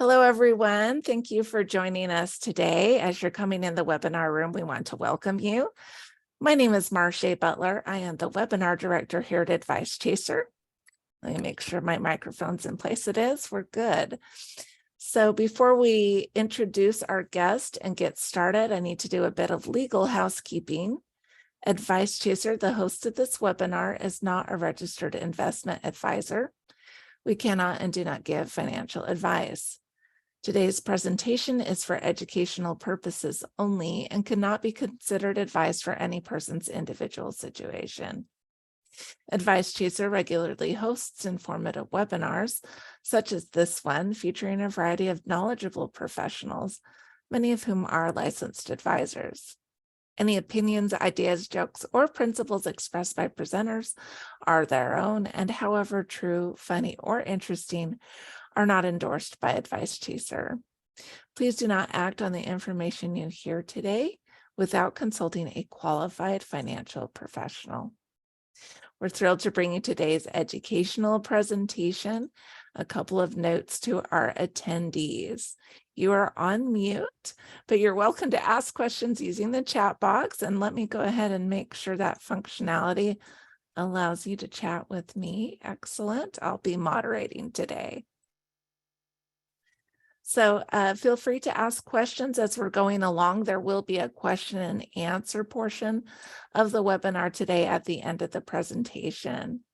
Hello, everyone. Thank you for joining us today. As you're coming in the webinar room, we want to welcome you. My name is Marcia Butler. I am the webinar director here at Advice Chaser. Let me make sure my microphone's in place. It is. We're good. So before we introduce our guest and get started, I need to do a bit of legal housekeeping. Advice Chaser, the host of this webinar, is not a registered investment advisor. We cannot and do not give financial advice. Today's presentation is for educational purposes only and cannot be considered advice for any person's individual situation. Advice Chaser regularly hosts informative webinars, such as this one, featuring a variety of knowledgeable professionals, many of whom are licensed advisors. Any opinions, ideas, jokes, or principles expressed by presenters are their own, and however true, funny, or interesting, are not endorsed by Advice Chaser. Please do not act on the information you hear today without consulting a qualified financial professional. We're thrilled to bring you today's educational presentation. A couple of notes to our attendees. You are on mute, but you're welcome to ask questions using the chat box. And let me go ahead and make sure that functionality allows you to chat with me. Excellent. I'll be moderating today. So feel free to ask questions as we're going along. There will be a question and answer portion of the webinar today at the end of the presentation.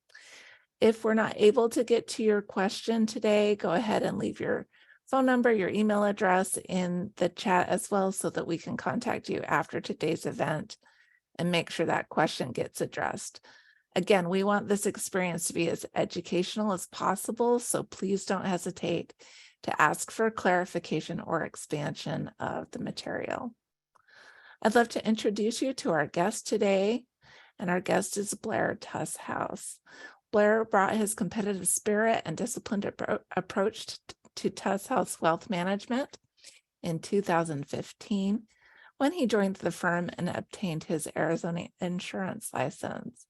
If we're not able to get to your question today, go ahead and leave your phone number, your email address in the chat as well, so that we can contact you after today's event and make sure that question gets addressed. Again, we want this experience to be as educational as possible, so please don't hesitate to ask for clarification or expansion of the material. I'd love to introduce you to our guest today, and our guest is Blair Tushouse. Blair brought his competitive spirit and disciplined approach to Tushouse Wealth Management in 2015 when he joined the firm and obtained his Arizona insurance license.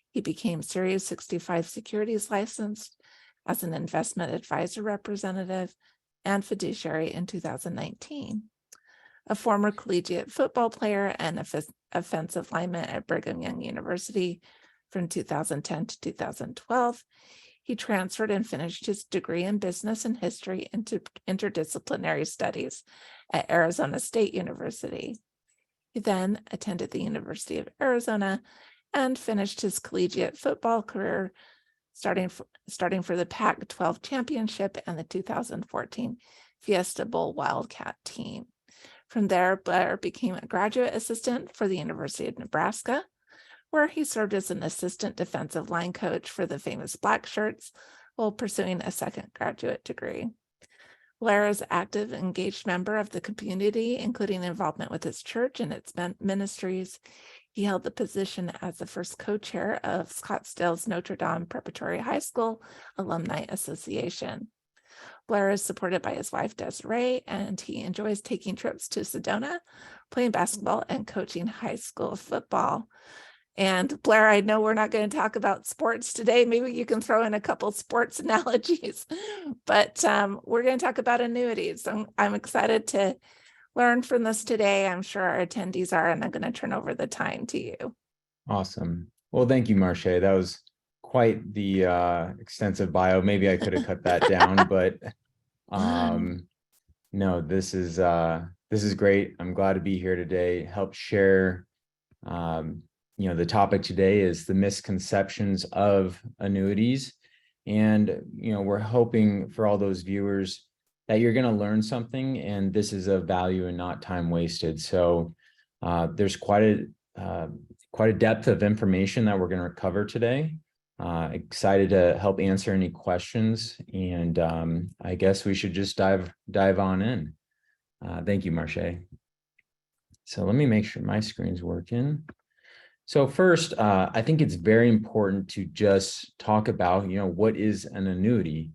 He became Series 65 securities licensed as an investment advisor representative and fiduciary in 2019. A former collegiate football player and offensive lineman at Brigham Young University from 2010 to 2012, he transferred and finished his degree in business and history into interdisciplinary studies at Arizona State University. He then attended the University of Arizona and finished his collegiate football career starting for the Pac-12 championship and the 2014 Fiesta Bowl Wildcat team. From there, Blair became a graduate assistant for the University of Nebraska, where he served as an assistant defensive line coach for the famous Black Shirts while pursuing a second graduate degree. Blair is an active, engaged member of the community, including involvement with his church and its ministries. He held the position as the first co-chair of Scottsdale's Notre Dame Preparatory High School Alumni Association. Blair is supported by his wife, Desiree, and he enjoys taking trips to Sedona, playing basketball, and coaching high school football. And Blair, I know we're not going to talk about sports today. Maybe you can throw in a couple sports analogies, but we're going to talk about annuities. I'm excited to learn from this today. I'm sure our attendees are, and I'm going to turn over the time to you. Awesome. Well, thank you, Marcia. That was quite the extensive bio. Maybe I could have cut that down, but no, this is great. I'm glad to be here today. Help share. The topic today is the misconceptions of annuities, and we're hoping for all those viewers that you're going to learn something, and this is of value and not time wasted. So there's quite a depth of information that we're going to cover today. Excited to help answer any questions, and I guess we should just dive on in. Thank you, Marcia. So let me make sure my screen's working. So first, I think it's very important to just talk about, what is an annuity?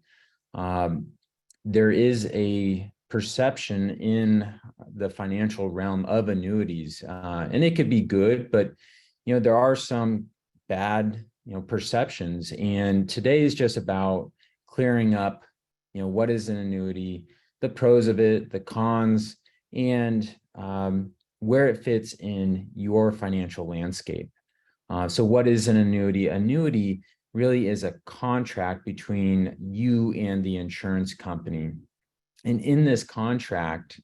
There is a perception in the financial realm of annuities, and it could be good, but there are some bad perceptions. And today is just about clearing up what is an annuity, the pros of it, the cons, and where it fits in your financial landscape. So what is an annuity? Annuity really is a contract between you and the insurance company. And in this contract,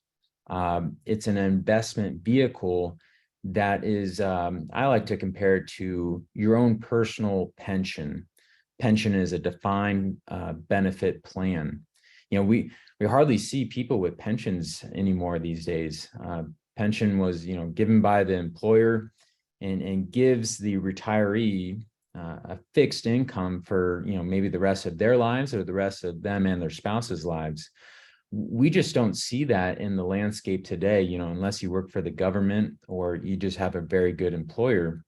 it's an investment vehicle that is, I like to compare it to your own personal pension. Pension is a defined benefit plan. We hardly see people with pensions anymore these days. Pension was, given by the employer and gives the retiree a fixed income for, maybe the rest of their lives or the rest of them and their spouse's lives. We just don't see that in the landscape today, unless you work for the government or you just have a very good employer.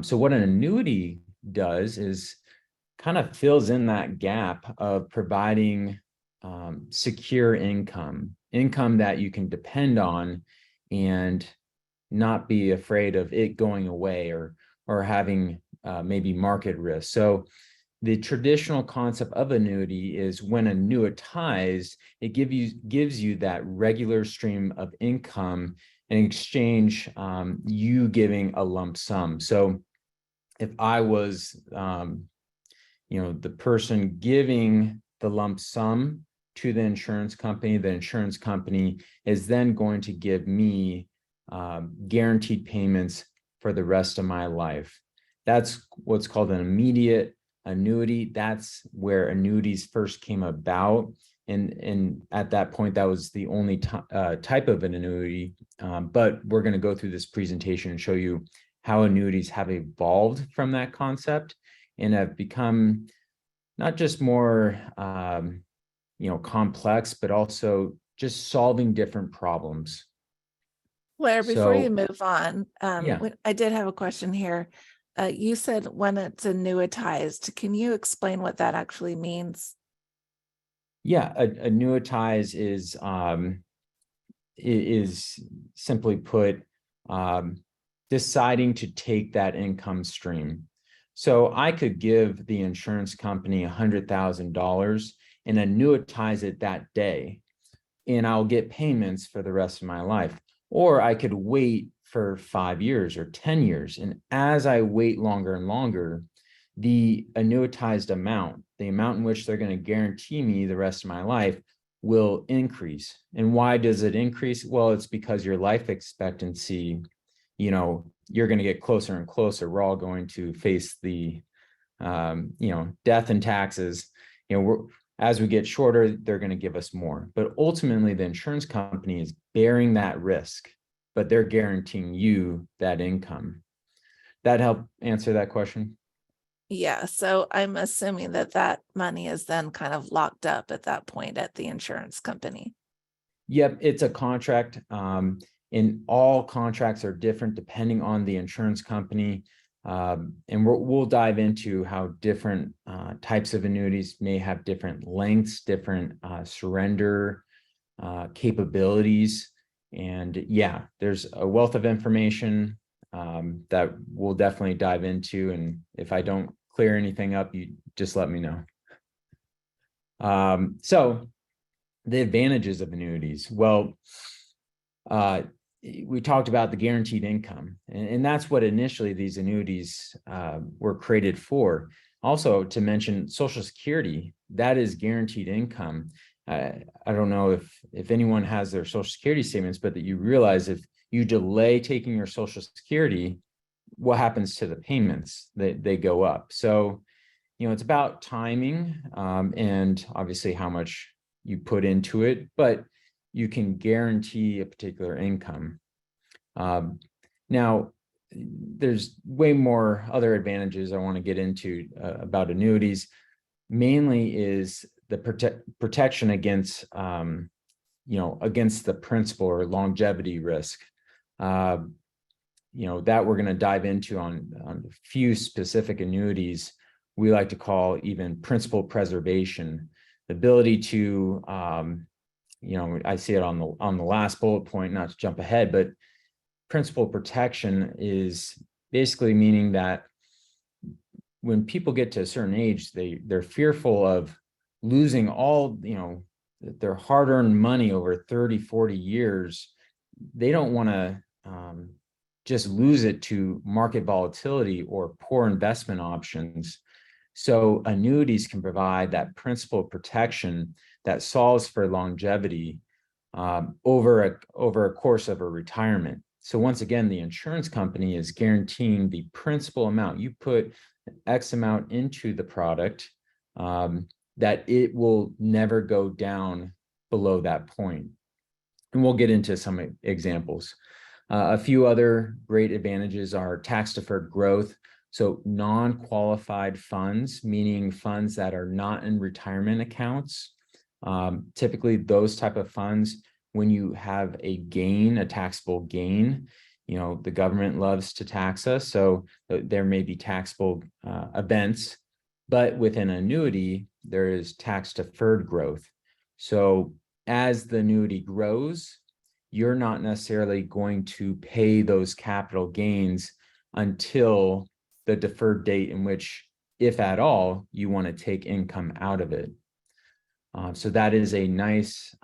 So what an annuity does is kind of fills in that gap of providing secure income that you can depend on and not be afraid of it going away or having maybe market risk. So the traditional concept of annuity is when annuitized, it gives you that regular stream of income in exchange, you giving a lump sum. So if I was, the person giving the lump sum to the insurance company is then going to give me guaranteed payments for the rest of my life. That's what's called an immediate annuity. That's where annuities first came about. And at that point, that was the only type of an annuity. But we're going to go through this presentation and show you how annuities have evolved from that concept and have become not just more, complex, but also just solving different problems. Blair, before you So, move on, yeah. I did have a question here. You said when it's annuitized. Can you explain what that actually means? Yeah, annuitize is simply put, deciding to take that income stream. So I could give the insurance company $100,000 and annuitize it that day, and I'll get payments for the rest of my life. Or I could wait for 5 years or 10 years. And as I wait longer and longer, the annuitized amount, the amount in which they're going to guarantee me the rest of my life, will increase. And why does it increase? Well, it's because your life expectancy, you're going to get closer and closer. We're all going to face the, death and taxes. As we get shorter, they're going to give us more. But ultimately, the insurance company is bearing that risk, but they're guaranteeing you that income. That help answer that question? Yeah, so I'm assuming that money is then kind of locked up at that point at the insurance company. Yep, it's a contract. And all contracts are different depending on the insurance company. And we'll dive into how different types of annuities may have different lengths, different surrender capabilities. And yeah, there's a wealth of information that we'll definitely dive into. And if I don't clear anything up, you just let me know. So the advantages of annuities. Well, we talked about the guaranteed income, and that's what initially these annuities were created for. Also, to mention Social Security, that is guaranteed income. I don't know if anyone has their Social Security statements, but that you realize if you delay taking your Social Security, what happens to the payments? They go up. So, it's about timing and obviously how much you put into it, but you can guarantee a particular income. Now, there's way more other advantages I want to get into about annuities. Mainly is the protection against, against the principal or longevity risk. That we're going to dive into on a few specific annuities we like to call even principal preservation, the ability to, I see it on the last bullet point, not to jump ahead, but principal protection is basically meaning that when people get to a certain age, they're fearful of losing all, their hard-earned money over 30, 40 years, they don't want to just lose it to market volatility or poor investment options. So annuities can provide that principal protection that solves for longevity over a course of a retirement. So once again, the insurance company is guaranteeing the principal amount. You put X amount into the product, that it will never go down below that point. And we'll get into some examples. A few other great advantages are tax-deferred growth. So non-qualified funds, meaning funds that are not in retirement accounts. Typically those type of funds, when you have a gain, a taxable gain, the government loves to tax us. So there may be taxable events, but with an annuity, there is tax-deferred growth. So as the annuity grows, you're not necessarily going to pay those capital gains until the deferred date in which, if at all, you want to take income out of it. So that is a nice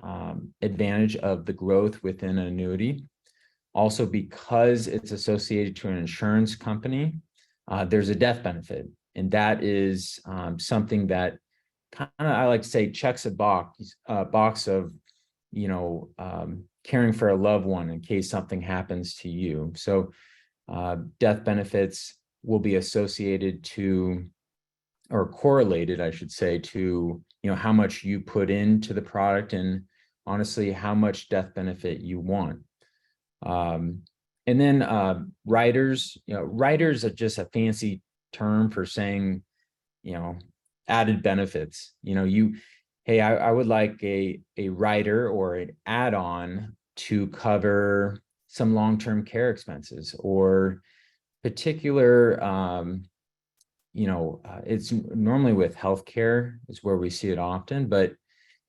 advantage of the growth within an annuity. Also, because it's associated to an insurance company, there's a death benefit. And that is something that kind of, I like to say, checks a box of, caring for a loved one in case something happens to you. So death benefits will be associated to, or correlated, I should say, to, how much you put into the product and honestly, how much death benefit you want. And then riders, riders are just a fancy term for saying, added benefits. Hey, I would like a rider or an add-on to cover some long-term care expenses or particular, it's normally with healthcare is where we see it often, but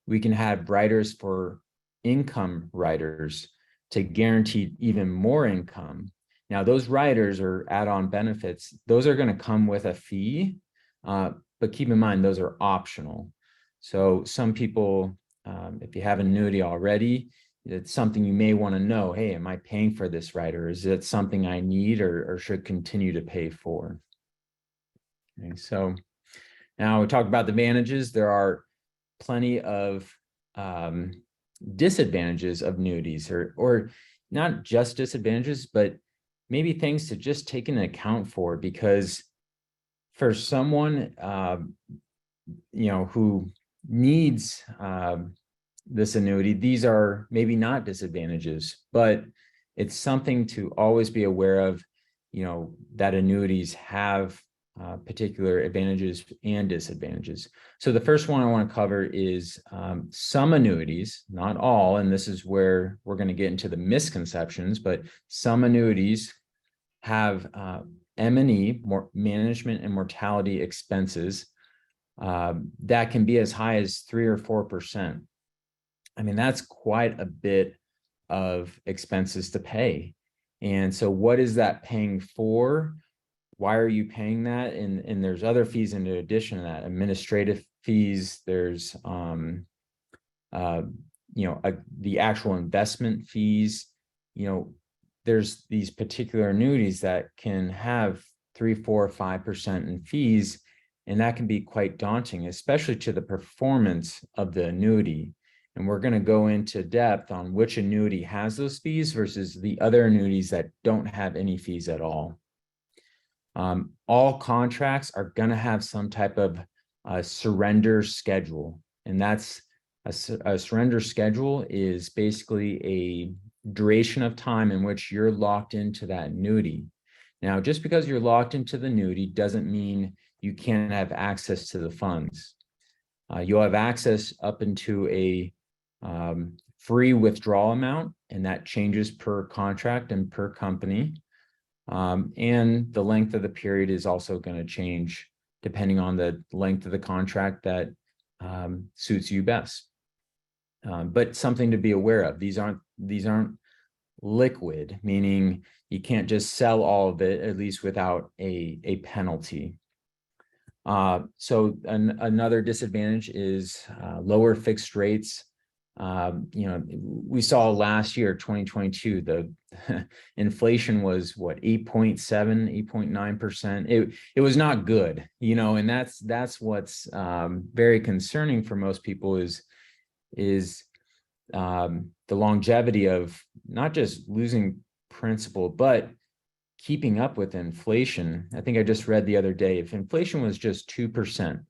we can have riders for income riders to guarantee even more income. Now, those riders or add-on benefits, those are going to come with a fee, but keep in mind, those are optional. So some people, if you have an annuity already, it's something you may want to know, hey, am I paying for this rider? Is it something I need or should continue to pay for? Okay, so now we talk about the advantages. There are plenty of disadvantages of annuities, or not just disadvantages, but maybe things to just take into account for, because for someone who needs this annuity, these are maybe not disadvantages, but it's something to always be aware of, that annuities have particular advantages and disadvantages. So the first one I want to cover is some annuities, not all, and this is where we're going to get into the misconceptions, but some annuities have M&E, management and mortality expenses, that can be as high as 3 or 4%. I mean, that's quite a bit of expenses to pay. And so what is that paying for? Why are you paying that? And there's other fees in addition to that, administrative fees. There's, the actual investment fees. There's these particular annuities that can have 3, 4, 5% in fees, and that can be quite daunting, especially to the performance of the annuity. And we're going to go into depth on which annuity has those fees versus the other annuities that don't have any fees at all. All contracts are going to have some type of surrender schedule, and that's a surrender schedule is basically a duration of time in which you're locked into that annuity. Now, just because you're locked into the annuity doesn't mean you can't have access to the funds. You'll have access up into a free withdrawal amount, and that changes per contract and per company. And the length of the period is also going to change depending on the length of the contract that suits you best. But something to be aware of, these aren't liquid, meaning you can't just sell all of it, at least without a penalty. So another disadvantage is lower fixed rates. We saw last year, 2022, the inflation was what, 8.7, 8.9%. It was not good, and that's what's very concerning for most people is the longevity of not just losing principal, but keeping up with inflation. I think I just read the other day, if inflation was just 2%,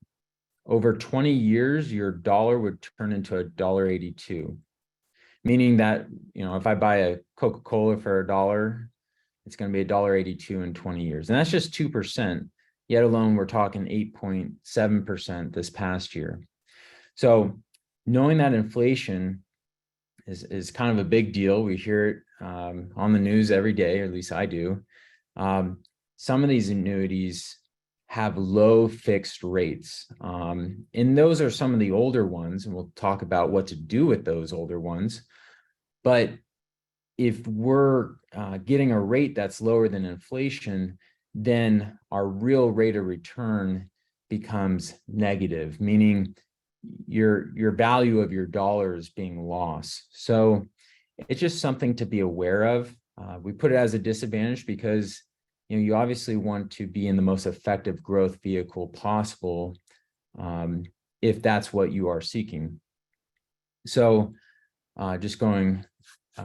over 20 years, your dollar would turn into $1.82, meaning that, if I buy a Coca-Cola for $1, it's going to be $1.82 in 20 years. And that's just 2%, yet alone we're talking 8.7% this past year. So knowing that inflation is kind of a big deal. We hear it on the news every day, or at least I do. Some of these annuities have low fixed rates. And those are some of the older ones, and we'll talk about what to do with those older ones. But if we're getting a rate that's lower than inflation, then our real rate of return becomes negative, meaning your value of your dollar is being lost. So it's just something to be aware of. We put it as a disadvantage because you obviously want to be in the most effective growth vehicle possible, if that's what you are seeking. So just going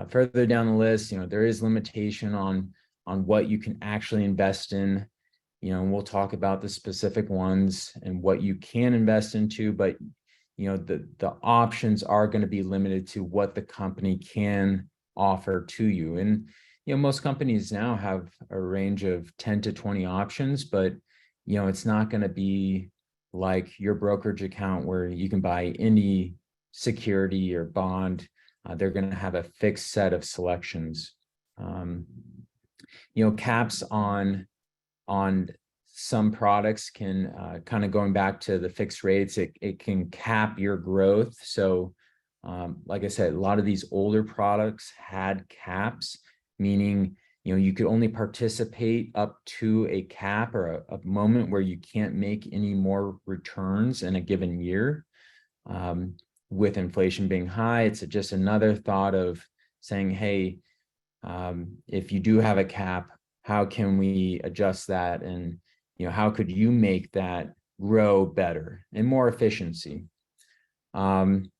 further down the list, there is limitation on what you can actually invest in. And we'll talk about the specific ones and what you can invest into, but the options are going to be limited to what the company can offer to you. And most companies now have a range of 10 to 20 options, but it's not going to be like your brokerage account where you can buy any security or bond. They're going to have a fixed set of selections. Caps on some products can kind of, going back to the fixed rates, it can cap your growth. So like I said, a lot of these older products had caps, meaning you could only participate up to a cap or a moment where you can't make any more returns in a given year. With inflation being high, it's just another thought of saying, hey, if you do have a cap, how can we adjust that? And how could you make that grow better and more efficiency? And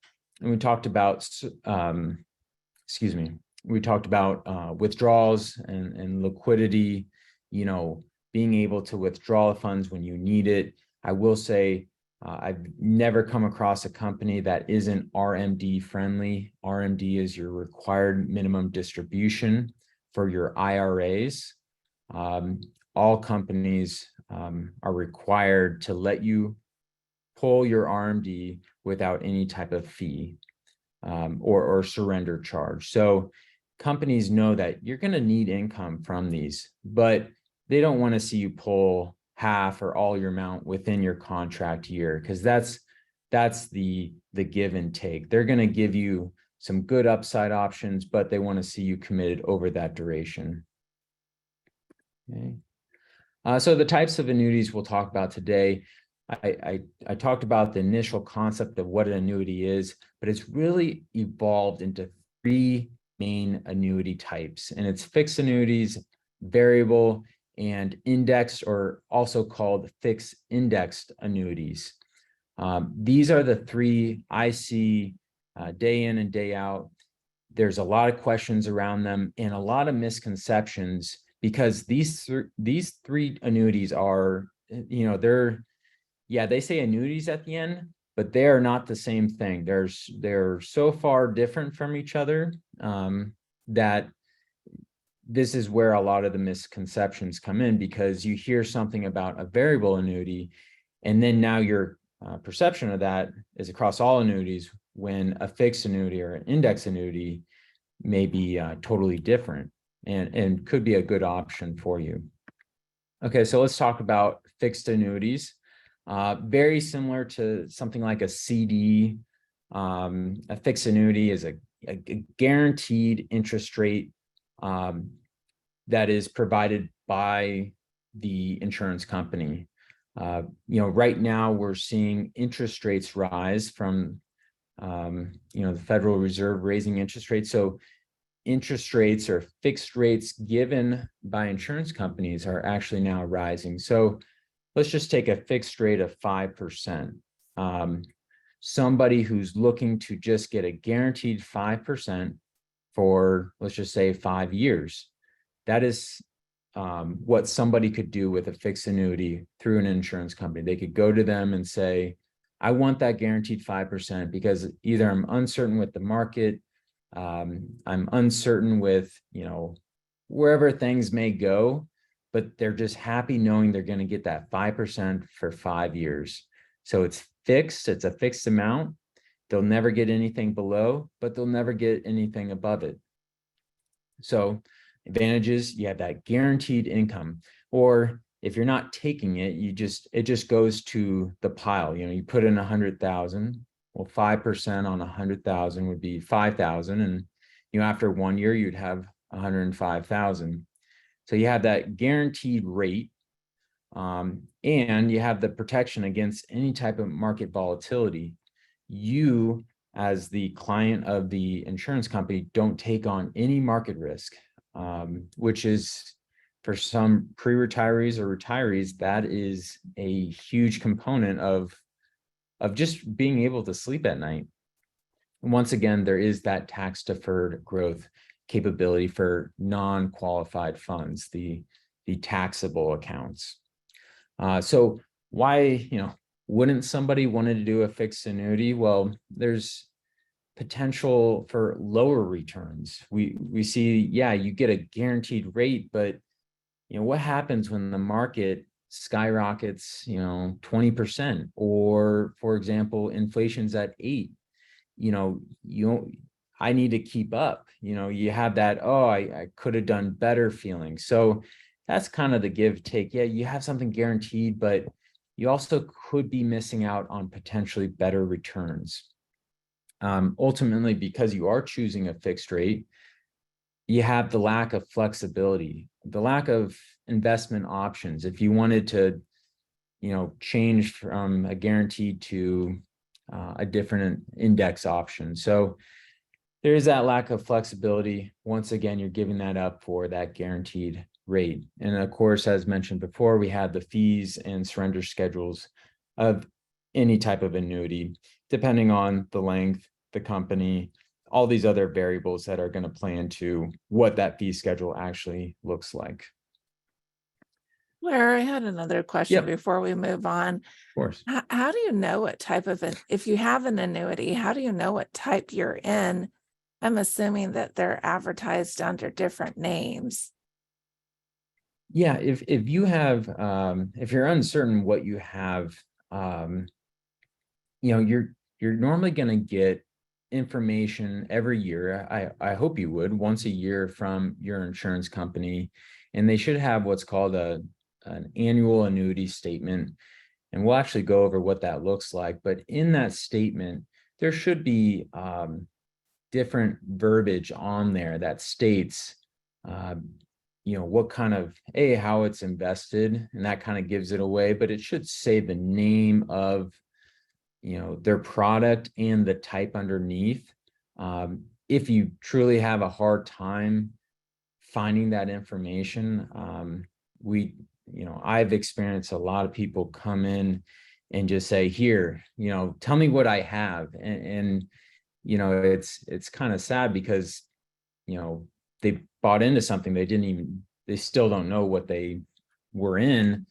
we talked about, withdrawals and liquidity, being able to withdraw funds when you need it. I will say, I've never come across a company that isn't RMD friendly. RMD is your required minimum distribution for your IRAs. All companies are required to let you pull your RMD without any type of fee or surrender charge. So companies know that you're going to need income from these, but they don't want to see you pull half or all your amount within your contract year, because that's the give and take. They're going to give you some good upside options, but they want to see you committed over that duration. Okay. So the types of annuities we'll talk about today, I talked about the initial concept of what an annuity is, but it's really evolved into three main annuity types, and it's fixed annuities, variable, and indexed, or also called fixed indexed annuities. These are the three I see day in and day out. There's a lot of questions around them and a lot of misconceptions, because these three annuities are, they say annuities at the end, but they are not the same thing. They're so far different from each other that this is where a lot of the misconceptions come in, because you hear something about a variable annuity, and then now your perception of that is across all annuities, when a fixed annuity or an index annuity may be totally different and could be a good option for you. Okay, so let's talk about fixed annuities. Very similar to something like a CD. A fixed annuity is a guaranteed interest rate that is provided by the insurance company. Right now we're seeing interest rates rise from the Federal Reserve raising interest rates. So interest rates or fixed rates given by insurance companies are actually now rising. So let's just take a fixed rate of 5%. Somebody who's looking to just get a guaranteed 5% for, let's just say, 5 years. That is what somebody could do with a fixed annuity through an insurance company. They could go to them and say, I want that guaranteed 5% because either I'm uncertain with the market, I'm uncertain with, wherever things may go, but they're just happy knowing they're going to get that 5% for 5 years. So it's fixed, it's a fixed amount. They'll never get anything below, but they'll never get anything above it. So advantages, you have that guaranteed income, or if you're not taking it, it just goes to the pile. You put in 100,000. Well, 5% on 100,000 would be 5,000. And, after 1 year, you'd have 105,000. So you have that guaranteed rate, and you have the protection against any type of market volatility. You, as the client of the insurance company, don't take on any market risk, which is, for some pre-retirees or retirees, that is a huge component of just being able to sleep at night. And once again, there is that tax deferred growth capability for non-qualified funds, the taxable accounts. So why, wouldn't somebody want to do a fixed annuity? Well, there's potential for lower returns. We see, you get a guaranteed rate, but what happens when the market skyrockets, 20%, or, for example, inflation's at 8%? I need to keep up. You have that, I could have done better feeling. So that's kind of the give take. Yeah, you have something guaranteed, but you also could be missing out on potentially better returns. Ultimately, because you are choosing a fixed rate, you have the lack of flexibility, the lack of investment options. If you wanted to, change from a guaranteed to a different index option. So there is that lack of flexibility. Once again, you're giving that up for that guaranteed rate. And of course, as mentioned before, we have the fees and surrender schedules of any type of annuity, depending on the length, the company, all these other variables that are going to play into what that fee schedule actually looks like. Blair, I had another question before we move on. Of course. How do you know what type of if you have an annuity, how do you know what type you're in? I'm assuming that they're advertised under different names. Yeah, if you have, if you're uncertain what you have, you're normally going to get information every year. I hope you would, once a year, from your insurance company, and they should have what's called an annual annuity statement. And we'll actually go over what that looks like. But in that statement, there should be different verbiage on there that states, what kind of, how it's invested, and that kind of gives it away. But it should say the name of, their product and the type underneath. If you truly have a hard time finding that information, I've experienced a lot of people come in and just say, here, tell me what I have. And it's kind of sad because, they bought into something they still don't know what they were in.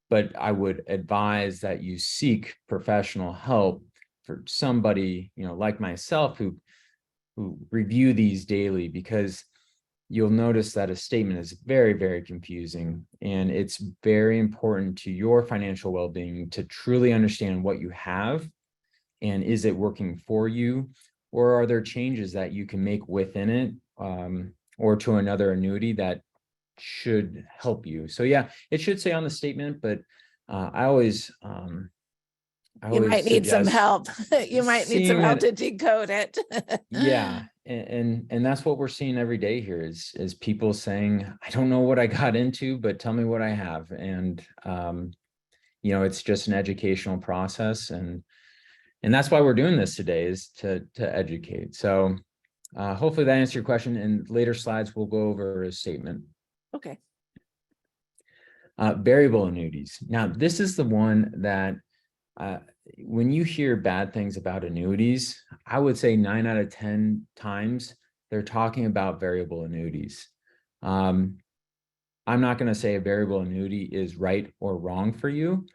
But I would advise that you seek professional help for somebody, like myself, who review these daily, because you'll notice that a statement is very, very confusing, and it's very important to your financial well-being to truly understand what you have, and is it working for you, or are there changes that you can make within it, or to another annuity that should help you. So it should say on the statement, but I always You might need some help. You might need some help to decode it. Yeah. And that's what we're seeing every day here is people saying, I don't know what I got into, but tell me what I have. And it's just an educational process. And And that's why we're doing this today, is to educate. So hopefully that answers your question. In later slides, we'll go over a statement. Okay. Variable annuities. Now, this is the one that when you hear bad things about annuities, I would say 9 out of 10 times they're talking about variable annuities. I'm not going to say a variable annuity is right or wrong for you,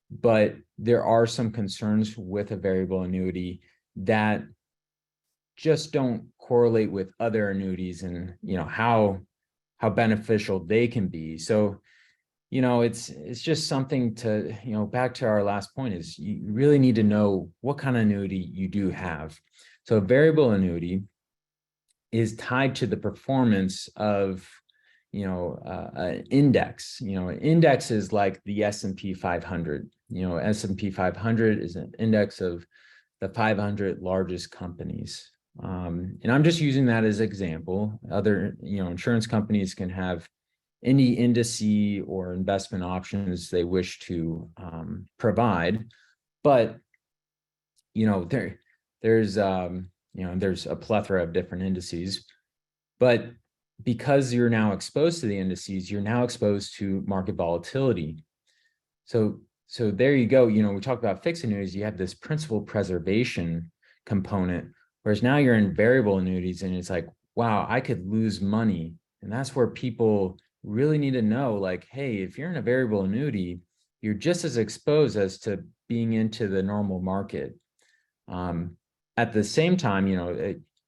but there are some concerns with a variable annuity that just don't correlate with other annuities, and how beneficial they can be. So it's just something to, back to our last point, is you really need to know what kind of annuity you do have. So a variable annuity is tied to the performance of, an index. An index is like the S&P 500. S&P 500 is an index of the 500 largest companies. And I'm just using that as an example. Other, insurance companies can have any indice or investment options they wish to provide, but there's a plethora of different indices. But because you're now exposed to the indices, you're now exposed to market volatility. So there you go. We talk about fixed annuities, you have this principal preservation component, whereas now you're in variable annuities and it's like, wow, I could lose money. And that's where people really need to know, like, hey, if you're in a variable annuity, you're just as exposed as to being into the normal market. At the same time,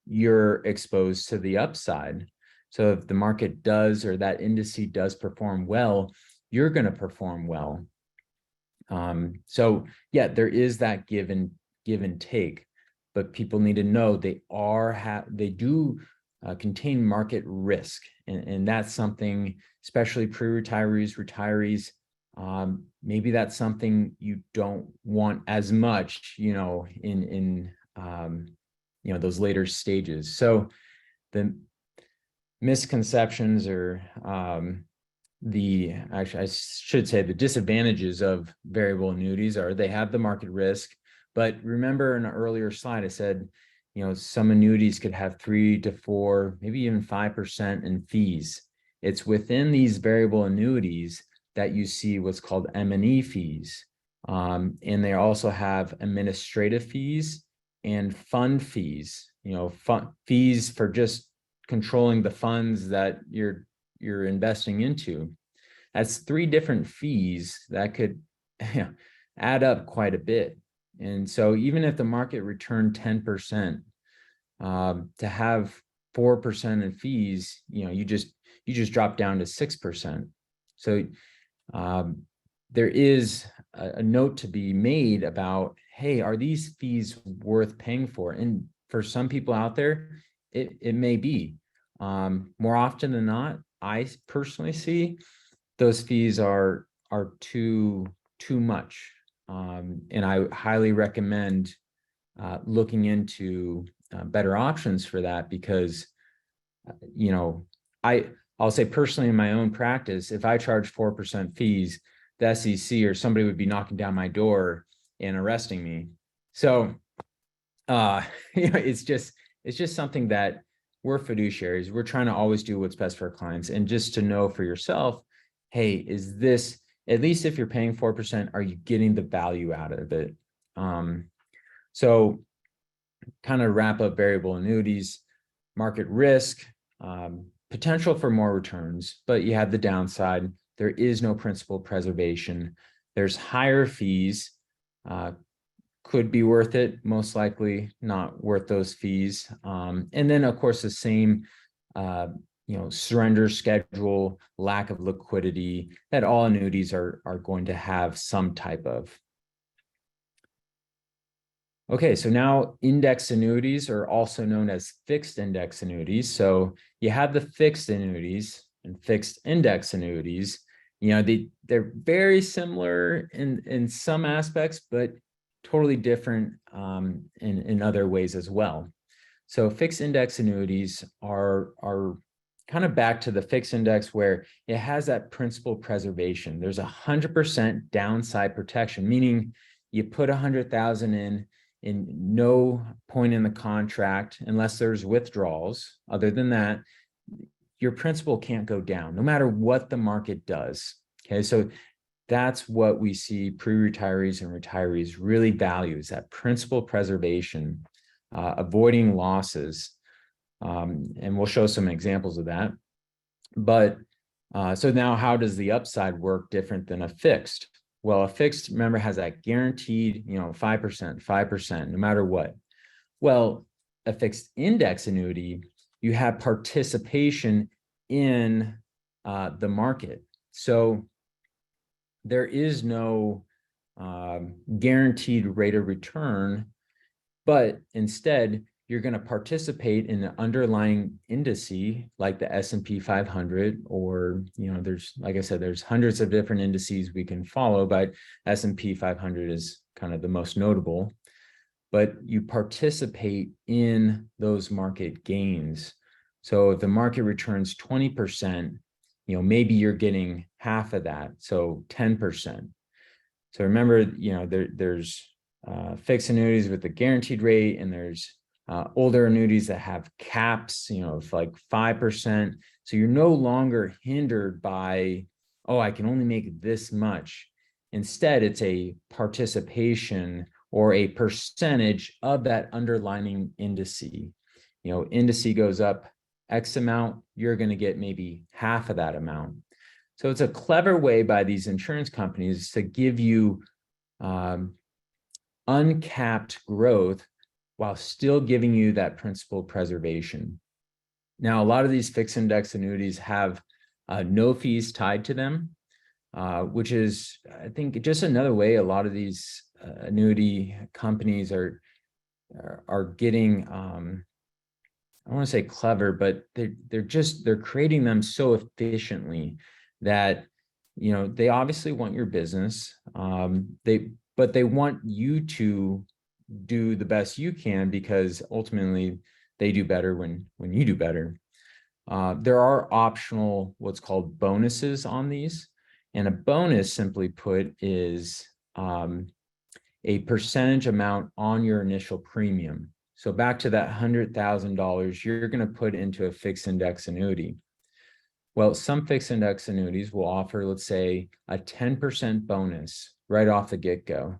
you're exposed to the upside. So if the market does, or that indice does perform well, you're going to perform well. So yeah, there is that give and take, but people need to know they do contain market risk, and that's something, especially pre-retirees, retirees. Maybe that's something you don't want as much, in those later stages. So the misconceptions, or actually I should say the disadvantages of variable annuities are they have the market risk. But remember, in an earlier slide, I said, some annuities could have 3 to 4, maybe even 5% in fees. It's within these variable annuities that you see what's called M&E fees. And they also have administrative fees and fund fees, fees for just controlling the funds that you're investing into. That's 3 different fees that could add up quite a bit. And so even if the market returned 10%, to have 4% in fees, you just drop down to 6%. So there is a note to be made about, hey, are these fees worth paying for? And for some people out there, it may be. More often than not, I personally see those fees are too much. And I highly recommend looking into better options for that, because I'll say personally, in my own practice, if I charge 4% fees, the SEC or somebody would be knocking down my door and arresting me. So it's just something that we're fiduciaries. We're trying to always do what's best for our clients, and just to know for yourself, hey, is this, at least if you're paying 4%, are you getting the value out of it? So kind of wrap up variable annuities: market risk, potential for more returns, but you have the downside. There is no principal preservation. There's higher fees, could be worth it, most likely not worth those fees. And then of course the same, surrender schedule, lack of liquidity that all annuities are going to have some type of. Okay, so now index annuities are also known as fixed index annuities. So you have the fixed annuities and fixed index annuities. They're very similar in some aspects, but totally different in other ways as well. So fixed index annuities are kind of back to the fixed index, where it has that principal preservation. There's 100% downside protection, meaning you put 100,000 in, in no point in the contract, unless there's withdrawals. Other than that, your principal can't go down no matter what the market does. Okay, so that's what we see pre-retirees and retirees really value, is that principal preservation, avoiding losses. And we'll show some examples of that. But so now how does the upside work different than a fixed? Well, a fixed, remember, has that guaranteed, 5%, no matter what. Well, a fixed index annuity, you have participation in the market. So there is no guaranteed rate of return, but instead you're going to participate in the underlying indice like the S&P 500, or, there's, like I said, there's hundreds of different indices we can follow, but S&P 500 is kind of the most notable. But you participate in those market gains. So if the market returns 20%, maybe you're getting half of that, so 10%. So remember, there's fixed annuities with a guaranteed rate, and there's older annuities that have caps, of like 5%. So you're no longer hindered by, oh, I can only make this much. Instead, it's a participation or a percentage of that underlying indice. Indice goes up X amount, you're going to get maybe half of that amount. So it's a clever way by these insurance companies to give you uncapped growth while still giving you that principal preservation. Now, a lot of these fixed index annuities have no fees tied to them, which is, I think, just another way a lot of these annuity companies are getting, I want to say clever, but they're creating them so efficiently that, they obviously want your business. But they want you to do the best you can, because ultimately they do better when you do better. There are optional, what's called bonuses on these. And a bonus, simply put, is a percentage amount on your initial premium. So back to that $100,000 you're going to put into a fixed index annuity. Well, some fixed index annuities will offer, let's say, a 10% bonus right off the get-go.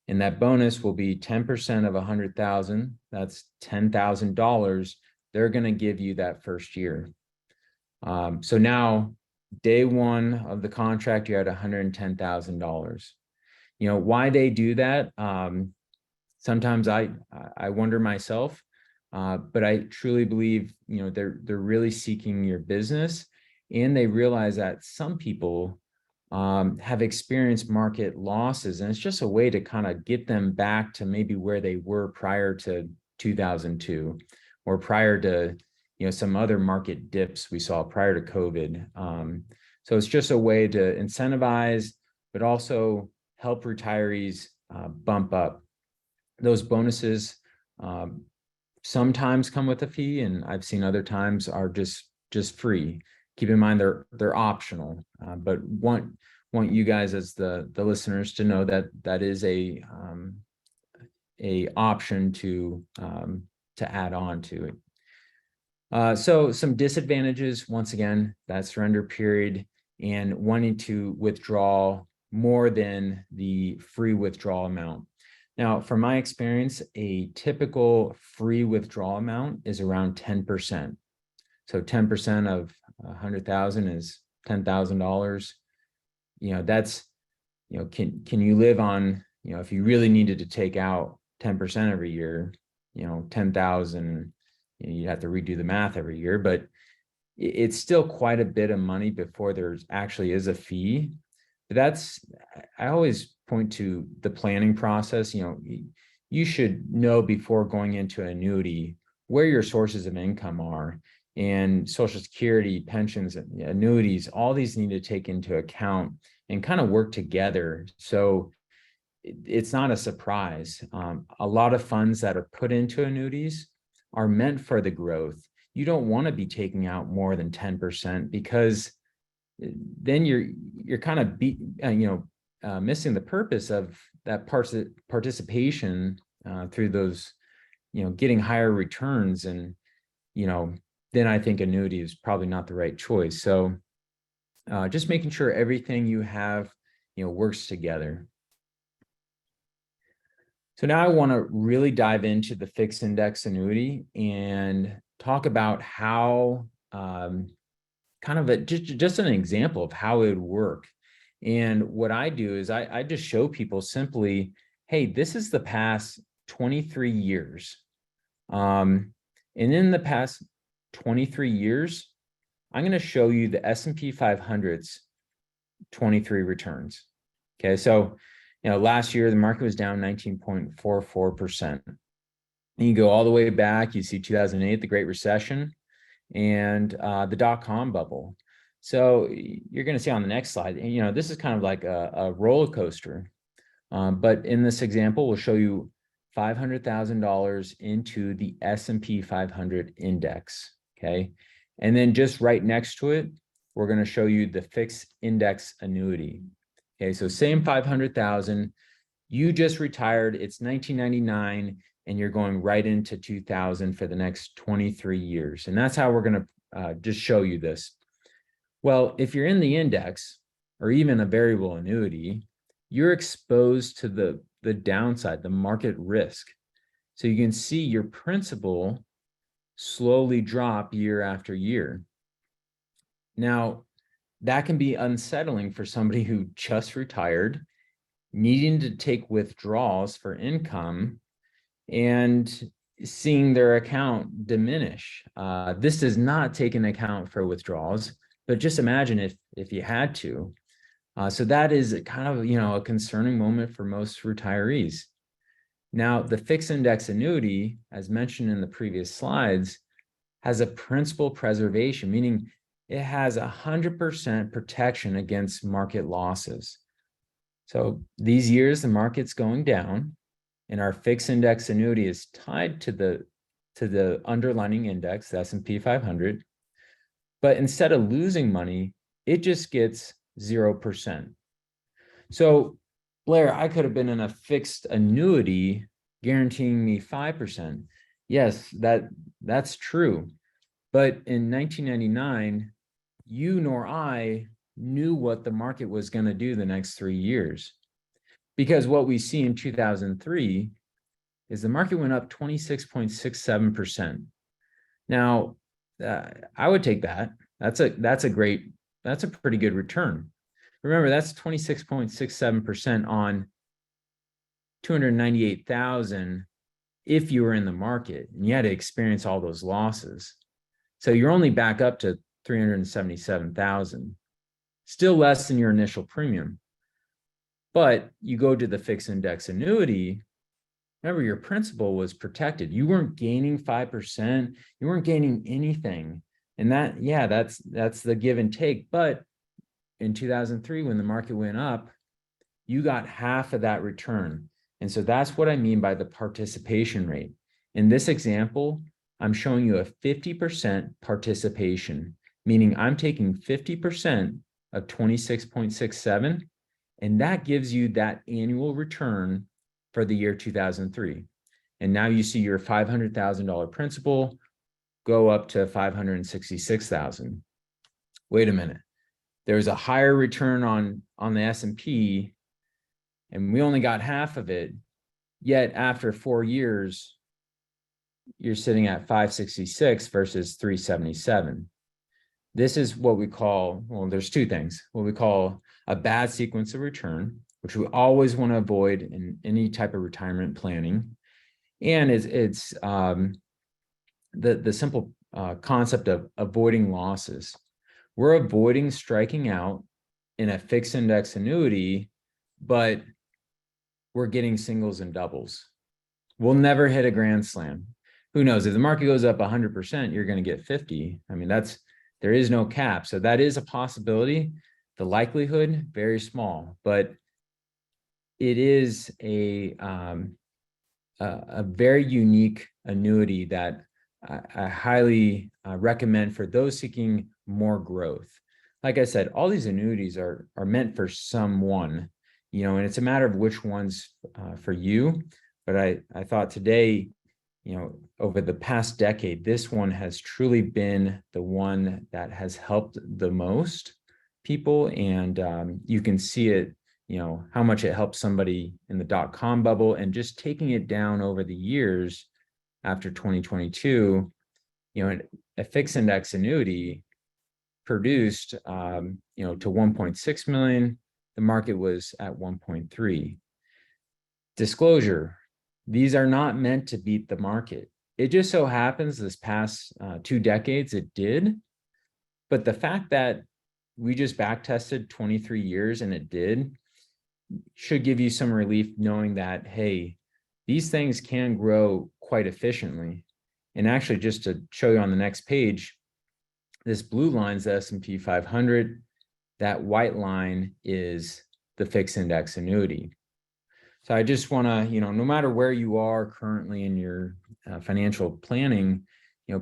And that bonus will be 10% of 100,000. That's $10,000 they're going to give you that first year. So now, day one of the contract, you're at $110,000. Why they do that? Sometimes I wonder myself, but I truly believe, they're really seeking your business, and they realize that some people have experienced market losses, and it's just a way to kind of get them back to maybe where they were prior to 2002, or prior to, some other market dips we saw prior to COVID. So it's just a way to incentivize, but also help retirees bump up. Those bonuses sometimes come with a fee, and I've seen other times are just free. Keep in mind they're optional, but want you guys as the listeners to know that that is a option to add on to it. So some disadvantages, once again, that surrender period and wanting to withdraw more than the free withdrawal amount. Now, from my experience, a typical free withdrawal amount is around 10%. So 10% of 100,000 is $10,000. That's, can you live on, if you really needed to take out 10% every year, 10,000, you have to redo the math every year, but it's still quite a bit of money before there's actually is a fee. But I always point to the planning process. You should know before going into an annuity where your sources of income are, and Social Security, pensions, annuities, all these need to take into account and kind of work together. So it's not a surprise. A lot of funds that are put into annuities are meant for the growth. You don't want to be taking out more than 10%, because then you're kind of missing the purpose of that participation through those, getting higher returns, and, then I think annuity is probably not the right choice. So just making sure everything you have, works together. So now I want to really dive into the fixed index annuity and talk about how, kind of just an example of how it would work. And what I do is I just show people simply, hey, this is the past 23 years. And in the past 23 years, I'm going to show you the S&P 500's 23 returns. Okay, so last year the market was down 19.44%. And you go all the way back, you see 2008, the Great Recession, and the dot-com bubble. So you're going to see on the next slide, this is kind of like a roller coaster. But in this example, we'll show you $500,000 into the S&P 500 index. Okay, and then just right next to it, we're going to show you the fixed index annuity. Okay, so same 500,000. You just retired. It's 1999, and you're going right into 2000 for the next 23 years. And that's how we're going to just show you this. Well, if you're in the index or even a variable annuity, you're exposed to the downside, the market risk. So you can see your principal slowly drop year after year. Now, that can be unsettling for somebody who just retired, needing to take withdrawals for income and seeing their account diminish. This does not take into account for withdrawals, but just imagine if you had to. So that is kind of, a concerning moment for most retirees. Now, the fixed index annuity, as mentioned in the previous slides, has a principal preservation, meaning it has 100% protection against market losses. So these years, the market's going down, and our fixed index annuity is tied to the underlying index, the S&P 500. But instead of losing money, it just gets 0%. So, Blair, I could have been in a fixed annuity guaranteeing me 5%. Yes, that's true. But in 1999, you nor I knew what the market was going to do the next 3 years. Because what we see in 2003 is the market went up 26.67%. Now, I would take that. That's a pretty good return. Remember, that's 26.67% on 298,000 if you were in the market and you had to experience all those losses. So you're only back up to 377,000, still less than your initial premium. But you go to the fixed index annuity, remember your principal was protected. You weren't gaining 5%, you weren't gaining anything. And that's the give and take. But in 2003, when the market went up, you got half of that return. And so that's what I mean by the participation rate. In this example, I'm showing you a 50% participation, meaning I'm taking 50% of 26.67, and that gives you that annual return for the year 2003. And now you see your $500,000 principal go up to 566,000. Wait a minute. There's a higher return on the S&P, and we only got half of it. Yet after 4 years, you're sitting at 566 versus 377. This is what we call, well, there's two things, what we call a bad sequence of return, which we always want to avoid in any type of retirement planning. And it's the simple concept of avoiding losses. We're avoiding striking out in a fixed index annuity, but we're getting singles and doubles. We'll never hit a grand slam. Who knows? If the market goes up 100%, you're going to get 50. I mean, there is no cap. So that is a possibility. The likelihood, very small, but it is a very unique annuity that I highly recommend for those seeking more growth. Like I said, all these annuities are meant for someone, and it's a matter of which one's for you. But I thought today, over the past decade, this one has truly been the one that has helped the most people. And you can see it, how much it helped somebody in the dot-com bubble, and just taking it down over the years after 2022, a fixed index annuity produced, to 1.6 million. The market was at 1.3. Disclosure, these are not meant to beat the market. It just so happens this past 2 decades it did. But the fact that we just back tested 23 years and it did should give you some relief, knowing that, hey, these things can grow quite efficiently. And actually, just to show you on the next page, this blue line is the S&P 500. That white line is the fixed index annuity. So I just want to, no matter where you are currently in your financial planning,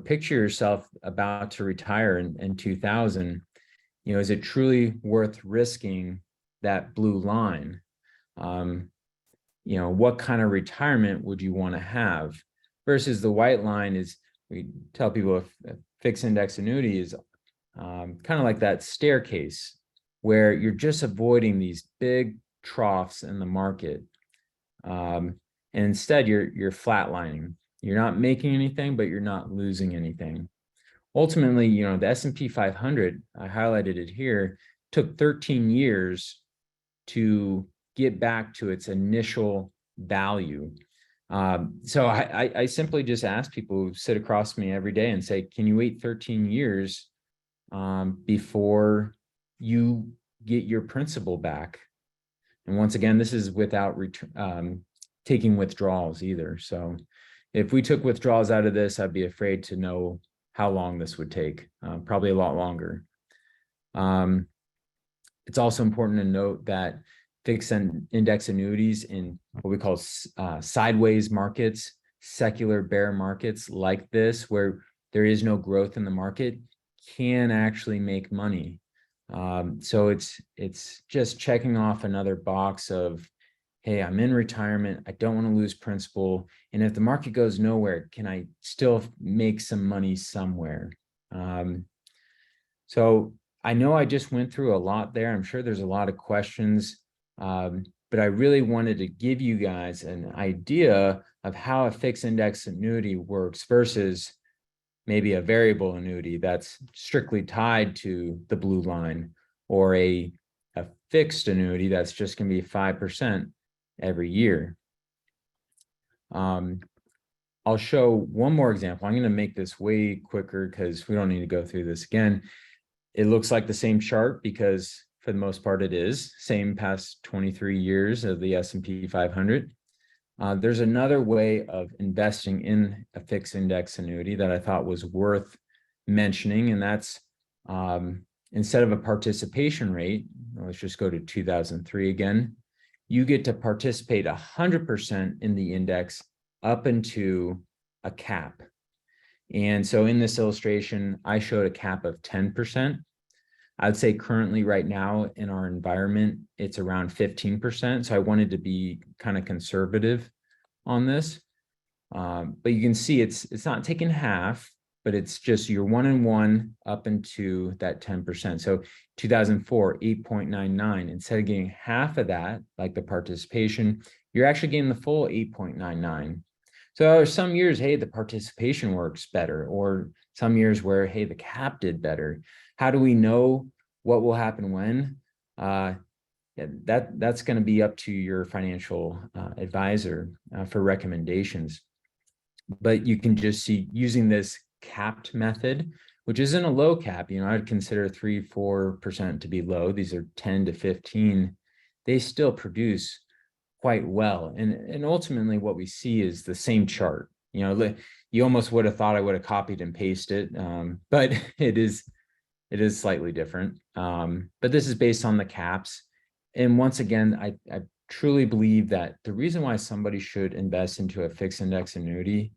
picture yourself about to retire in 2000. Is it truly worth risking that blue line? What kind of retirement would you want to have? Versus the white line is, we tell people a fixed index annuity is kind of like that staircase where you're just avoiding these big troughs in the market. And instead you're flatlining. You're not making anything, but you're not losing anything. Ultimately, the S&P 500, I highlighted it here, took 13 years to get back to its initial value. So I simply just ask people who sit across from me every day and say, can you wait 13 years before you get your principal back? And once again, this is without taking withdrawals either. So if we took withdrawals out of this, I'd be afraid to know how long this would take, probably a lot longer. It's also important to note that fixed index annuities in what we call sideways markets, secular bear markets like this, where there is no growth in the market, can actually make money. So it's just checking off another box of, hey, I'm in retirement, I don't want to lose principal, and if the market goes nowhere, can I still make some money somewhere? So I know I just went through a lot there. I'm sure there's a lot of questions, but I really wanted to give you guys an idea of how a fixed index annuity works versus maybe a variable annuity that's strictly tied to the blue line, or a fixed annuity that's just going to be 5% every year. I'll show one more example. I'm going to make this way quicker because we don't need to go through this again. It looks like the same chart because for the most part it is same past 23 years of the S&P 500. There's another way of investing in a fixed index annuity that I thought was worth mentioning, and that's instead of a participation rate, let's just go to 2003 again, you get to participate 100% in the index up into a cap. And so in this illustration, I showed a cap of 10%. I'd say currently right now in our environment, it's around 15%. So I wanted to be kind of conservative on this. But you can see it's not taking half, but it's just your 1 and 1 up into that 10%. So 2004, 8.99. Instead of getting half of that, like the participation, you're actually getting the full 8.99. So there are some years, hey, the participation works better, or some years where, hey, the cap did better. How do we know what will happen when? That's going to be up to your financial advisor for recommendations. But you can just see using this capped method, which isn't a low cap, I'd consider 3-4% to be low. These are 10 to 15. They still produce quite well. And ultimately what we see is the same chart. You almost would have thought I would have copied and pasted, but it is slightly different. But this is based on the caps. And once again, I truly believe that the reason why somebody should invest into a fixed index annuity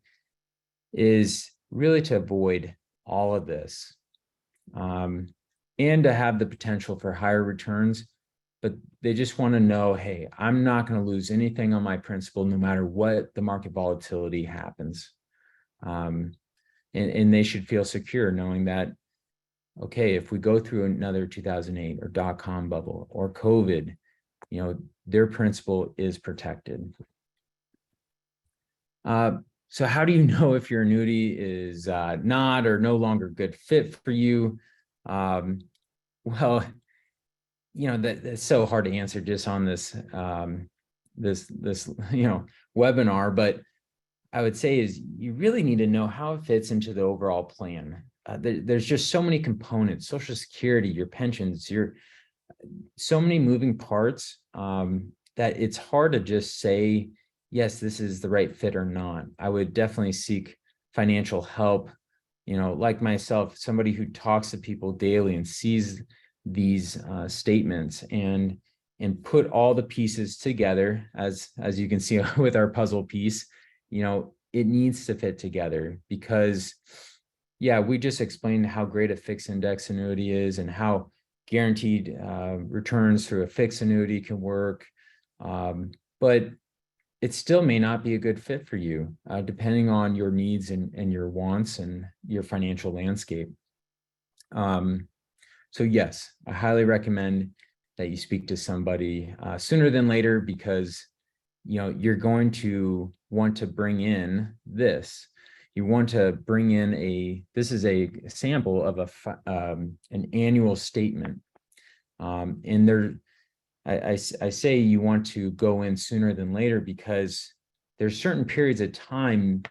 is really to avoid all of this, and to have the potential for higher returns, but they just want to know, hey, I'm not going to lose anything on my principal no matter what the market volatility happens. And they should feel secure knowing that, okay, if we go through another 2008 or dot-com bubble or COVID, their principal is protected. So how do you know if your annuity is not or no longer a good fit for you? Well, that's so hard to answer just on this webinar, but I would say is you really need to know how it fits into the overall plan. There's just so many components: Social Security, your pensions, so many moving parts that it's hard to just say, yes, this is the right fit or not. I would definitely seek financial help, like myself, somebody who talks to people daily and sees these statements and put all the pieces together, as you can see with our puzzle piece. It needs to fit together because, yeah, we just explained how great a fixed index annuity is and how guaranteed returns through a fixed annuity can work. But it still may not be a good fit for you, depending on your needs and your wants and your financial landscape. So yes, I highly recommend that you speak to somebody sooner than later, because you're going to want to bring in this. You want to bring in this is a sample of an annual statement. And there, I say you want to go in sooner than later because there's certain periods of time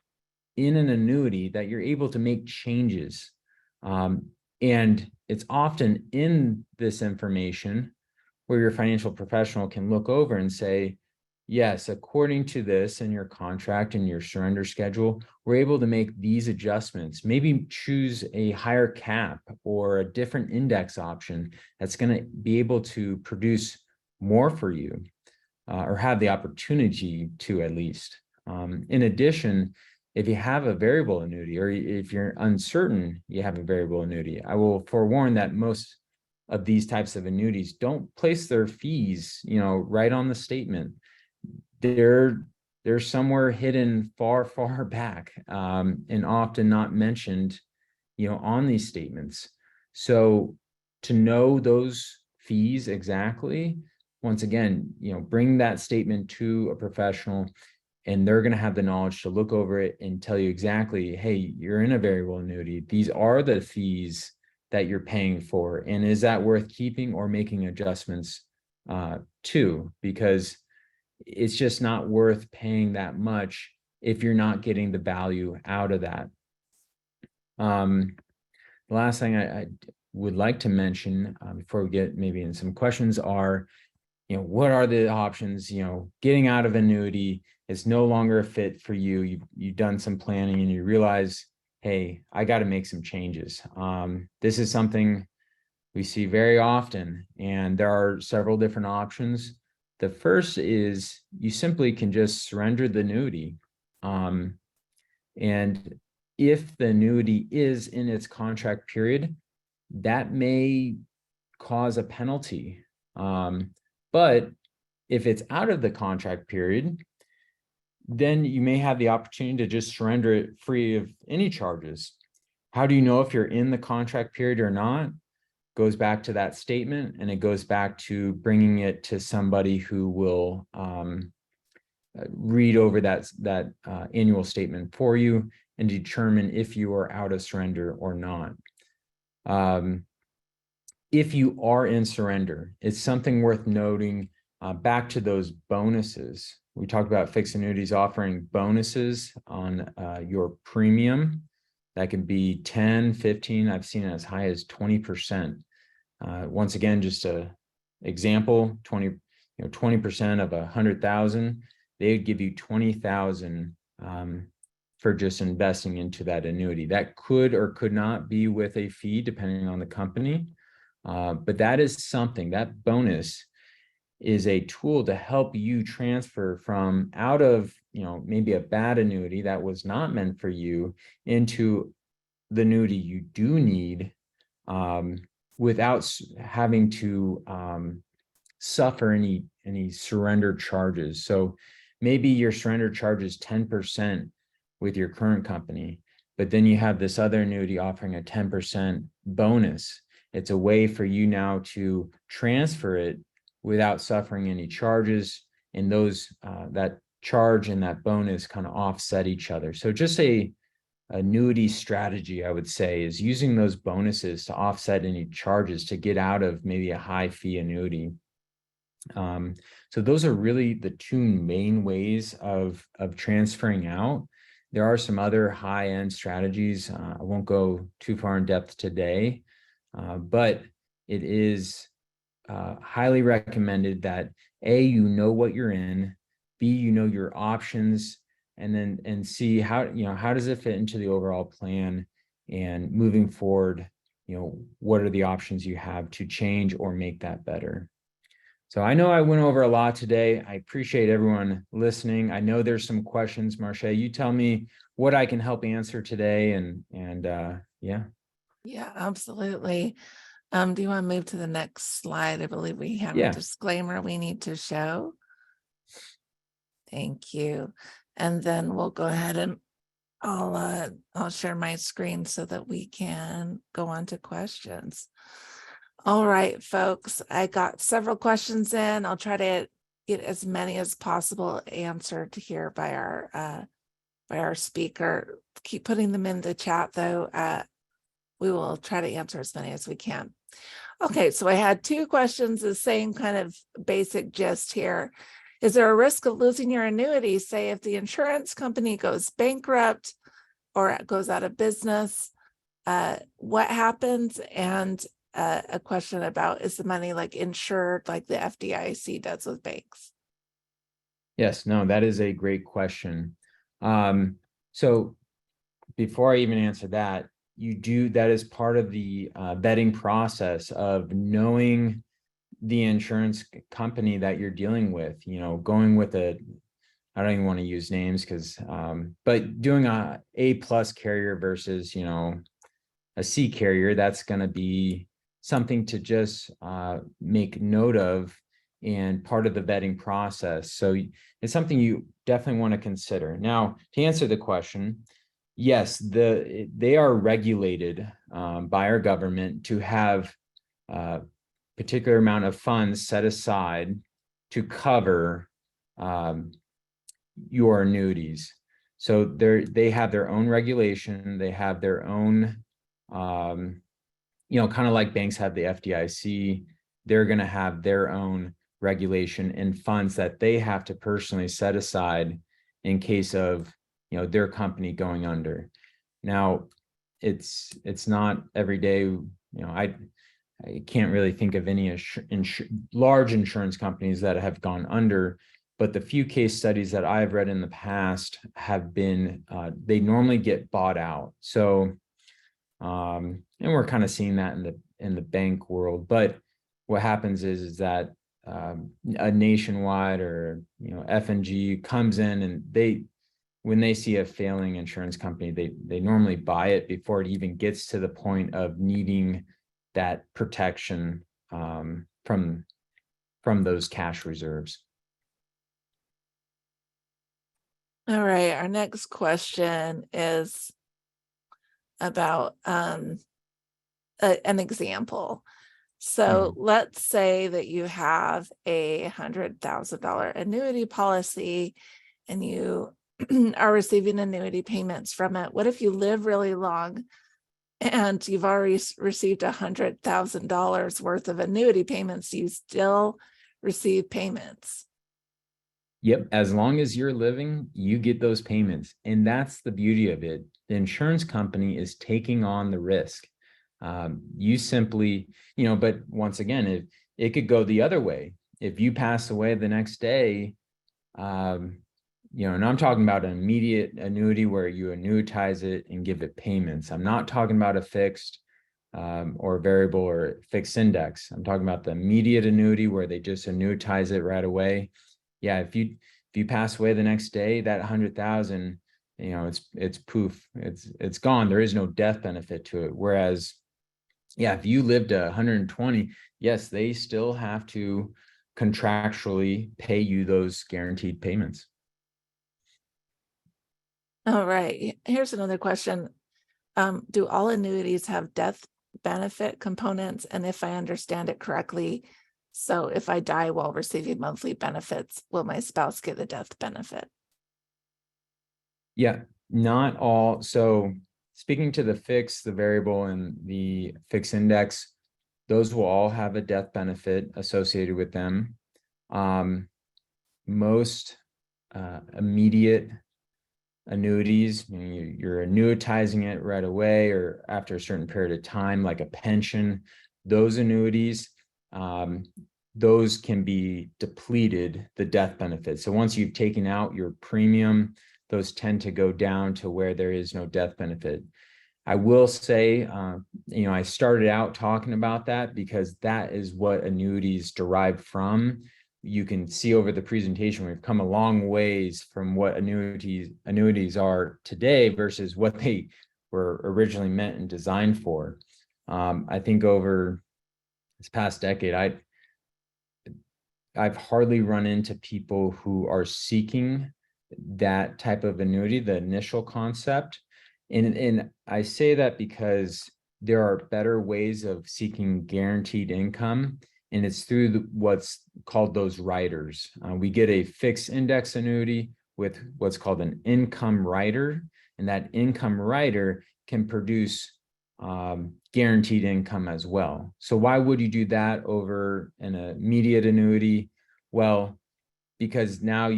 in an annuity that you're able to make changes. And it's often in this information where your financial professional can look over and say, yes, according to this in your contract and your surrender schedule, we're able to make these adjustments, maybe choose a higher cap or a different index option that's going to be able to produce more for you, or have the opportunity to, at least. In addition, if you have a variable annuity, or if you're uncertain you have a variable annuity, I will forewarn that most of these types of annuities don't place their fees, right on the statement. They're somewhere hidden far back, and often not mentioned, on these statements. So to know those fees exactly, once again, bring that statement to a professional, and they're going to have the knowledge to look over it and tell you exactly, hey, you're in a variable annuity. These are the fees that you're paying for. And is that worth keeping or making adjustments to? Because it's just not worth paying that much if you're not getting the value out of that. The last thing I would like to mention before we get maybe in some questions are, what are the options? Getting out of annuity is no longer a fit for you. You've done some planning and you realize, hey, I got to make some changes. This is something we see very often, and there are several different options. The first is you simply can just surrender the annuity. And if the annuity is in its contract period, that may cause a penalty. But if it's out of the contract period, then you may have the opportunity to just surrender it free of any charges. How do you know if you're in the contract period or not? Goes back to that statement, and it goes back to bringing it to somebody who will read over that annual statement for you and determine if you are out of surrender or not. If you are in surrender, it's something worth noting, back to those bonuses. We talked about fixed annuities offering bonuses on your premium. That can be 10, 15, I've seen it as high as 20%. Once again, just a example, 20% of 100,000, they would give you 20,000 for just investing into that annuity. That could or could not be with a fee depending on the company. But that is something, that bonus is a tool to help you transfer from out of, maybe a bad annuity that was not meant for you into the annuity you do need, without having to suffer any surrender charges. So maybe your surrender charge is 10% with your current company, but then you have this other annuity offering a 10% bonus. It's a way for you now to transfer it without suffering any charges, and those that charge and that bonus kind of offset each other. So just a annuity strategy, I would say, is using those bonuses to offset any charges to get out of maybe a high fee annuity. So those are really the two main ways of transferring out. There are some other high-end strategies. I won't go too far in depth today, but it is highly recommended that A, you know what you're in, B, you know your options, and C, how does it fit into the overall plan, and moving forward, what are the options you have to change or make that better. So I know I went over a lot today. I appreciate everyone listening. I know there's some questions. Marcia, you tell me what I can help answer today, and yeah. Yeah, absolutely. Do you want to move to the next slide? I believe we have a Yeah. disclaimer we need to show. Thank you. And then we'll go ahead and I'll share my screen so that we can go on to questions. All right, folks, I got several questions in. I'll try to get as many as possible answered here by our speaker. Keep putting them in the chat though. We will try to answer as many as we can. Okay, so I had two questions, the same kind of basic gist here. Is there a risk of losing your annuity, say if the insurance company goes bankrupt or goes out of business? What happens? And a question about, is the money like insured like the FDIC does with banks? Yes, no, that is a great question. So before I even answer that, that is part of the vetting process of knowing the insurance company that you're dealing with, going with I don't even want to use names but doing a plus carrier versus, a C carrier, that's going to be something to just make note of and part of the vetting process. So it's something you definitely want to consider. Now, to answer the question, yes, they are regulated by our government to have a particular amount of funds set aside to cover your annuities. So they have their own regulation. They have their own, kind of like banks have the FDIC. They're going to have their own regulation and funds that they have to personally set aside in case of their company going under. Now, it's not every day. I can't really think of any large insurance companies that have gone under, but the few case studies that I've read in the past have been they normally get bought out. So, and we're kind of seeing that in the bank world. But what happens is that a Nationwide or F&G comes in, and when they see a failing insurance company, they normally buy it before it even gets to the point of needing that protection from those cash reserves. All right, our next question is about an example. So let's say that you have a $100,000 annuity policy and you are receiving annuity payments from it. What if you live really long and you've already received $100,000 worth of annuity payments? Do you still receive payments? Yep. As long as you're living, you get those payments. And that's the beauty of it. The insurance company is taking on the risk. You simply, but once again, it could go the other way. If you pass away the next day, and I'm talking about an immediate annuity where you annuitize it and give it payments. I'm not talking about a fixed or variable or fixed index. I'm talking about the immediate annuity where they just annuitize it right away. Yeah, if you pass away the next day, that 100,000, it's poof, it's gone. There is no death benefit to it. Whereas, yeah, if you lived 120, yes, they still have to contractually pay you those guaranteed payments. All right, here's another question. Do all annuities have death benefit components? And if I understand it correctly, so if I die while receiving monthly benefits, will my spouse get the death benefit? Yeah, not all. So speaking to the fixed, the variable, and the fixed index, those will all have a death benefit associated with them. Most immediate annuities, meaning you're annuitizing it right away or after a certain period of time, like a pension, those annuities, those can be depleted, the death benefit. So once you've taken out your premium, those tend to go down to where there is no death benefit. I will say, I started out talking about that because that is what annuities derive from. You can see over the presentation, we've come a long ways from what annuities are today versus what they were originally meant and designed for. I think over this past decade, I've hardly run into people who are seeking that type of annuity, the initial concept. And I say that because there are better ways of seeking guaranteed income, and it's through what's called those riders. We get a fixed index annuity with what's called an income rider, and that income rider can produce guaranteed income as well. So why would you do that over an immediate annuity? Well, because now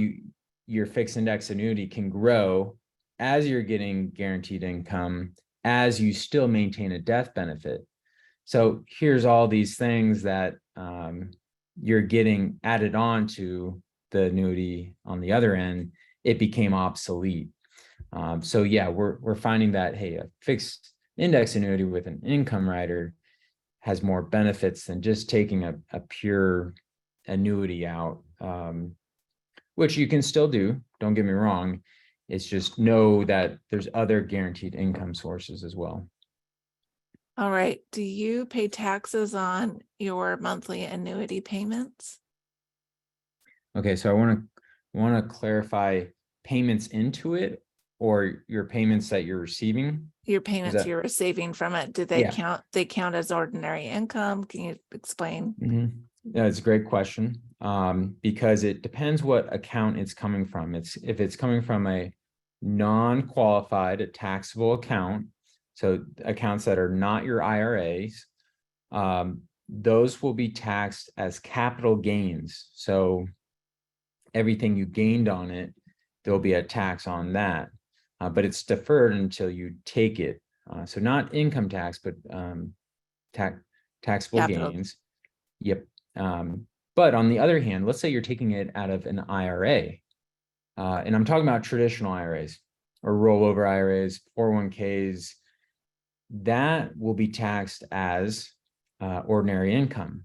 your fixed index annuity can grow as you're getting guaranteed income, as you still maintain a death benefit. So here's all these things that you're getting added on to the annuity on the other end. It became obsolete. So yeah, we're finding that, hey, a fixed index annuity with an income rider has more benefits than just taking a pure annuity out, which you can still do. Don't get me wrong. It's just know that there's other guaranteed income sources as well. All right. Do you pay taxes on your monthly annuity payments? Okay, so I want to clarify payments into it or your payments that you're receiving. Your Is payments that you're receiving from it, do they yeah? count? They count as ordinary income? Can you explain? Yeah, it's a great question. Because it depends what account it's coming from. If it's coming from a non-qualified, a taxable account, so accounts that are not your IRAs, those will be taxed as capital gains. So everything you gained on it, there'll be a tax on that, but it's deferred until you take it. So not income tax, but taxable Capital. gains. Yep. But on the other hand, let's say you're taking it out of an IRA, and I'm talking about traditional IRAs or rollover IRAs, 401ks, that will be taxed as ordinary income.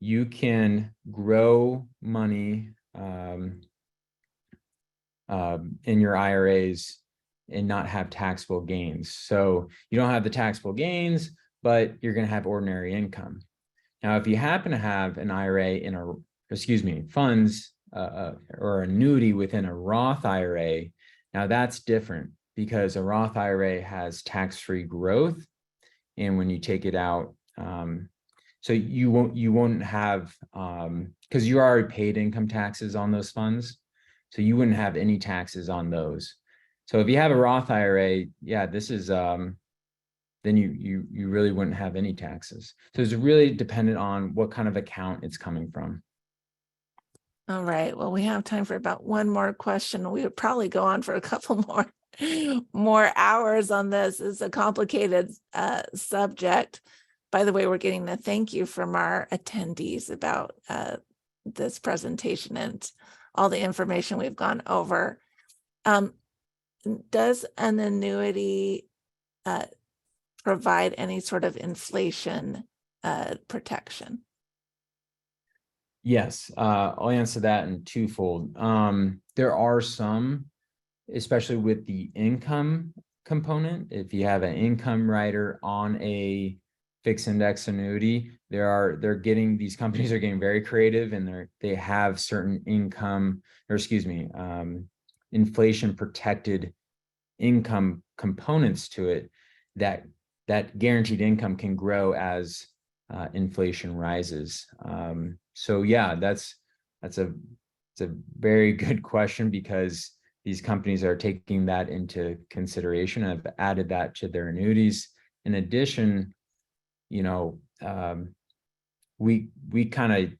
You can grow money in your IRAs and not have taxable gains. So you don't have the taxable gains, but you're going to have ordinary income. Now, if you happen to have an IRA funds or annuity within a Roth IRA, now that's different because a Roth IRA has tax-free growth, and when you take it out, so you won't have because you already paid income taxes on those funds, so you wouldn't have any taxes on those. So if you have a Roth IRA, yeah, this is then you really wouldn't have any taxes. So it's really dependent on what kind of account it's coming from. All right. Well, we have time for about one more question. We would probably go on for a couple more hours on this. It's a complicated subject. By the way, we're getting a thank you from our attendees about this presentation and all the information we've gone over. Does an annuity provide any sort of inflation protection? Yes, I'll answer that in twofold. There are some, especially with the income component. If you have an income rider on a fixed index annuity, these companies are getting very creative, and they have certain income, or excuse me, inflation protected income components to it that guaranteed income can grow as inflation rises. So yeah, it's a very good question, because these companies are taking that into consideration and have added that to their annuities. In addition, we kind of,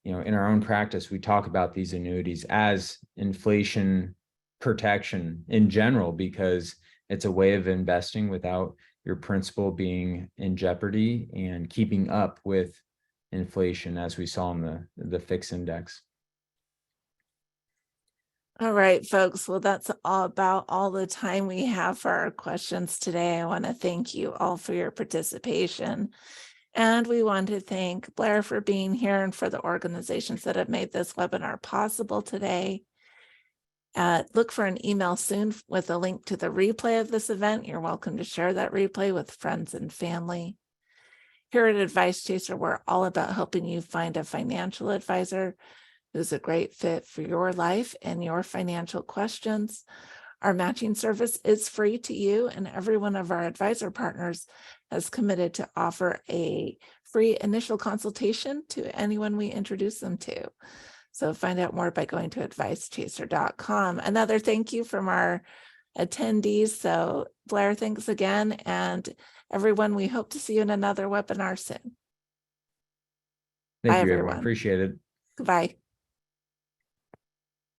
in our own practice, we talk about these annuities as inflation protection in general, because it's a way of investing without your principal being in jeopardy and keeping up with inflation, as we saw in the fixed index. All right, folks. Well, that's about all the time we have for our questions today. I want to thank you all for your participation. And we want to thank Blair for being here and for the organizations that have made this webinar possible today. Look for an email soon with a link to the replay of this event. You're welcome to share that replay with friends and family. Here at Advice Chaser, we're all about helping you find a financial advisor who's a great fit for your life and your financial questions. Our matching service is free to you, and every one of our advisor partners has committed to offer a free initial consultation to anyone we introduce them to. So find out more by going to advicechaser.com. Another thank you from our attendees. So Blair, thanks again. And everyone, we hope to see you in another webinar soon. Thank Bye, you, everyone. everyone. Appreciate it. Goodbye.